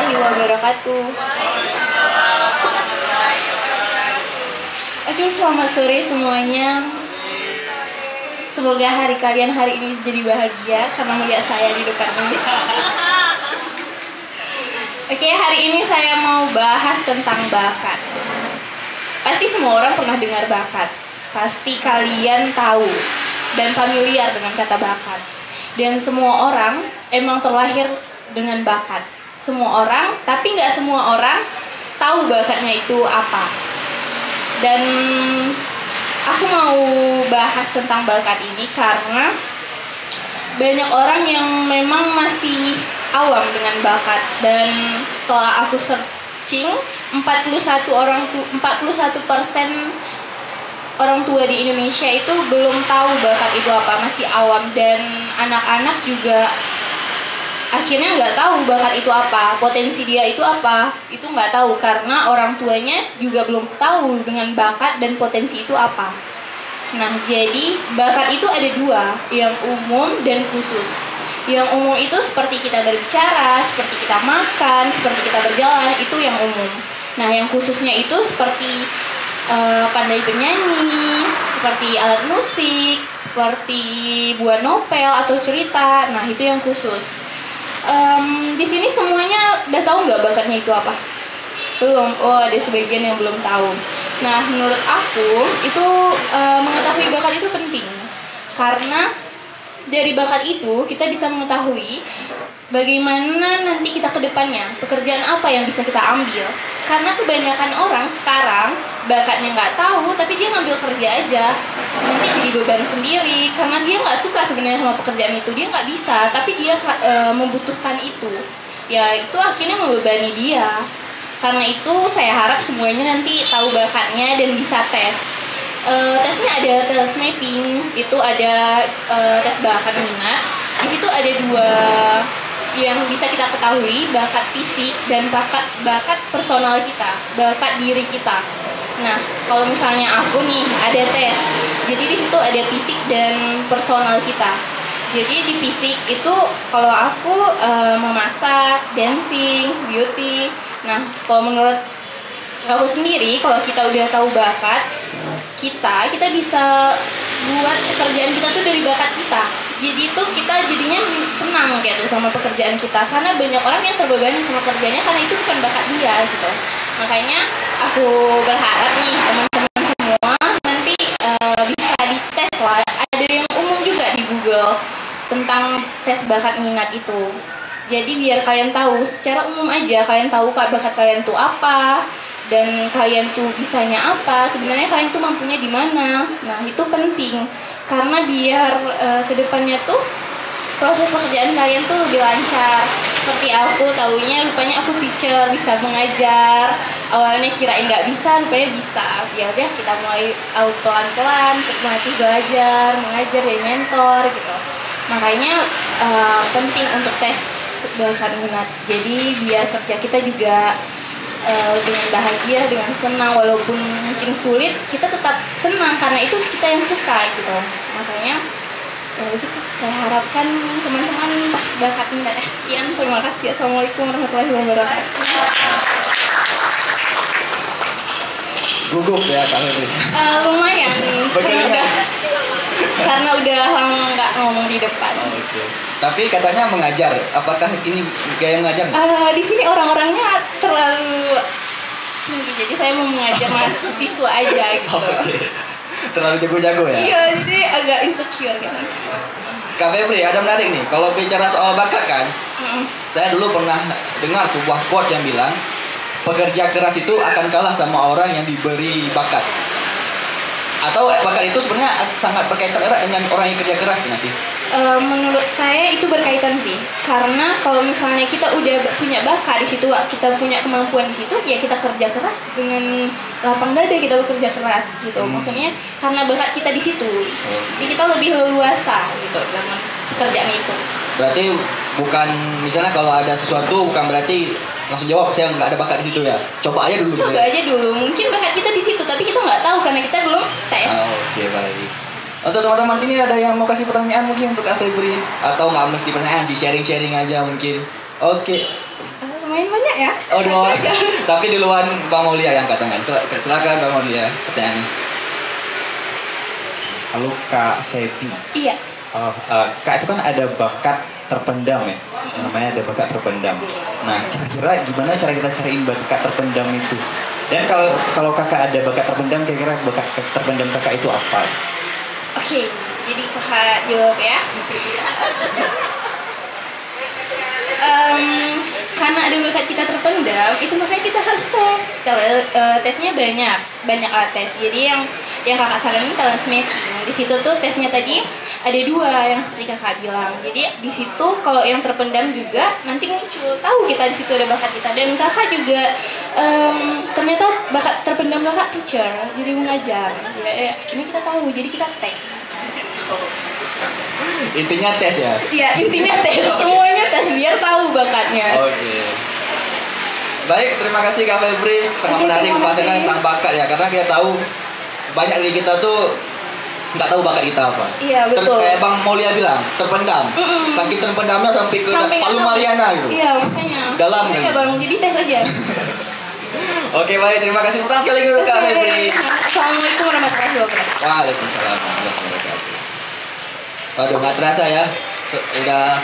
warahmatullahi wabarakatuh. Oke, selamat sore semuanya. Semoga hari kalian hari ini jadi bahagia karena melihat saya di depan ini. Oke, hari ini saya mau bahas tentang bakat. Pasti semua orang pernah dengar bakat. Pasti kalian tahu dan familiar dengan kata bakat. Dan semua orang emang terlahir dengan bakat. Semua orang, tapi nggak semua orang tahu bakatnya itu apa. Dan aku mau bahas tentang bakat ini karena banyak orang yang memang masih awam dengan bakat. Dan setelah aku searching, 41% orang tua di Indonesia itu belum tahu bakat itu apa, masih awam. Dan anak-anak juga akhirnya nggak tahu bakat itu apa, potensi dia itu apa, itu nggak tahu karena orang tuanya juga belum tahu dengan bakat dan potensi itu apa. Nah, jadi bakat itu ada dua, yang umum dan khusus. Yang umum itu seperti kita berbicara, seperti kita makan, seperti kita berjalan, itu yang umum. Nah, yang khususnya itu seperti pandai bernyanyi, seperti alat musik, seperti buat novel atau cerita. Nah, itu yang khusus. Di sini semuanya udah tahu nggak bakatnya itu apa? Belum. Oh, ada sebagian yang belum tahu. Nah, menurut aku itu mengetahui bakat itu penting karena dari bakat itu kita bisa mengetahui bagaimana nanti kita ke depannya, pekerjaan apa yang bisa kita ambil. Karena kebanyakan orang sekarang bakatnya nggak tahu, tapi dia ngambil kerja aja, nanti jadi beban sendiri karena dia nggak suka sebenarnya sama pekerjaan itu, dia nggak bisa, tapi dia membutuhkan itu. Ya itu akhirnya membebani dia. Karena itu saya harap semuanya nanti tahu bakatnya dan bisa tes. Tesnya ada tes mapping, itu ada tes bakat minat. Di situ ada dua yang bisa kita ketahui, bakat fisik dan bakat personal kita, bakat diri kita. Nah, kalau misalnya aku nih ada tes, jadi di situ ada fisik dan personal kita. Jadi di fisik itu kalau aku memasak, dancing, beauty. Nah, kalau menurut aku sendiri, kalau kita udah tahu bakat kita bisa buat pekerjaan kita tuh dari bakat kita. Jadi itu kita jadinya senang kayak tuh sama pekerjaan kita, karena banyak orang yang terbebani sama kerjanya karena itu bukan bakat dia gitu. Makanya aku berharap nih teman-teman semua nanti bisa dites lah. Ada yang umum juga di Google tentang tes bakat minat itu. Jadi biar kalian tahu secara umum aja, kalian tahu bakat kalian tuh apa dan kalian tuh bisanya apa, sebenarnya kalian tuh mampunya di mana. Nah, itu penting karena biar kedepannya tuh proses pekerjaan kalian tuh lebih lancar. Seperti aku taunya rupanya aku teacher, bisa mengajar. Awalnya kirain nggak bisa, rupanya bisa. Ya udah kita mulai pelan-pelan melatih belajar, mengajar, jadi mentor gitu. Makanya penting untuk tes bakat minat. Jadi biar kerja kita juga dengan bahagia, dengan senang, walaupun mungkin sulit, kita tetap senang karena itu kita yang suka gitu. Makanya ya begitu, saya harapkan teman-teman pas bakat minat. Sekian, terima kasih. Assalamualaikum warahmatullahi wabarakatuh. Gugup ya kami beri. Lumayan karena udah lama nggak ngomong di depan. Oke. Tapi katanya mengajar, apakah ini gaya mengajar? Di sini orang-orangnya terlalu tinggi, jadi saya mau mengajar mahasiswa aja gitu. Terlalu jago-jago ya? Iya, jadi agak insecure kan. Kak Febri, ada menarik nih. Kalau bicara soal bakat kan, saya dulu pernah dengar sebuah quote yang bilang, pekerja keras itu akan kalah sama orang yang diberi bakat. Atau bakat itu sebenarnya sangat berkaitan erat dengan orang yang kerja keras nggak sih? Menurut saya itu berkaitan sih, karena kalau misalnya kita udah punya bakat di situ, kita punya kemampuan di situ, ya kita kerja keras dengan lapang dada, kita bekerja keras gitu. Maksudnya karena bakat kita di situ, jadi kita lebih leluasa gitu dalam pekerjaan itu. Berarti bukan misalnya kalau ada sesuatu bukan berarti langsung jawab saya nggak ada bakat di situ ya. Coba aja dulu. Coba aja dulu, mungkin bakat kita di situ, tapi kita nggak tahu karena kita belum tes. Oke, baik. Untuk teman-teman sini ada yang mau kasih pertanyaan mungkin untuk Kak Febri, atau nggak mesti pertanyaan sih, sharing-sharing aja mungkin. Oke. Lumayan banyak ya. Oh, dua. Tapi duluan Bang Mulia yang angkat tangan. Silakan Bang Mulia, pertanyaannya. Halo Kak Feby. Iya. Oh, Kak itu kan ada bakat terpendam ya, namanya ada bakat terpendam. Nah, kira-kira gimana cara kita cariin bakat terpendam itu? Dan kalau kakak ada bakat terpendam, kira-kira bakat terpendam kakak itu apa? Oke, jadi kakak jawab ya. Karena ada bakat kita terpendam, itu makanya kita harus tes. Kalau tesnya banyak alat tes. Jadi yang kakak saranin talent mapping. Di situ tuh tesnya tadi ada 2 yang seperti kakak bilang. Jadi di situ kalau yang terpendam juga nanti muncul, tahu kita di situ ada bakat kita. Dan kakak juga ternyata bakat terpendam kakak teacher, jadi mengajar. Ya, ini kita tahu, jadi kita tes. Intinya tes ya? Iya, intinya tes. Semuanya tes biar tahu bakatnya. Oke. Baik, terima kasih Kak Febri. Sangat menarik pembahasannya tentang bakat ya, karena kita tahu banyak dari kita tuh nggak tahu bakat kita apa. Iya, betul. Kayak Bang Mulia bilang, terpendam. Saking terpendamnya sampai ke Palu Mariana gitu. Iya, makanya. Dalam kan? Iya Bang, jadi tes aja. Oke, baik, terima kasih sekali dulu Kak Febri. Assalamualaikum warahmatullahi wabarakatuh. Waalaikumsalam warahmatullahi wabarakatuh. Waduh, nggak terasa ya. Udah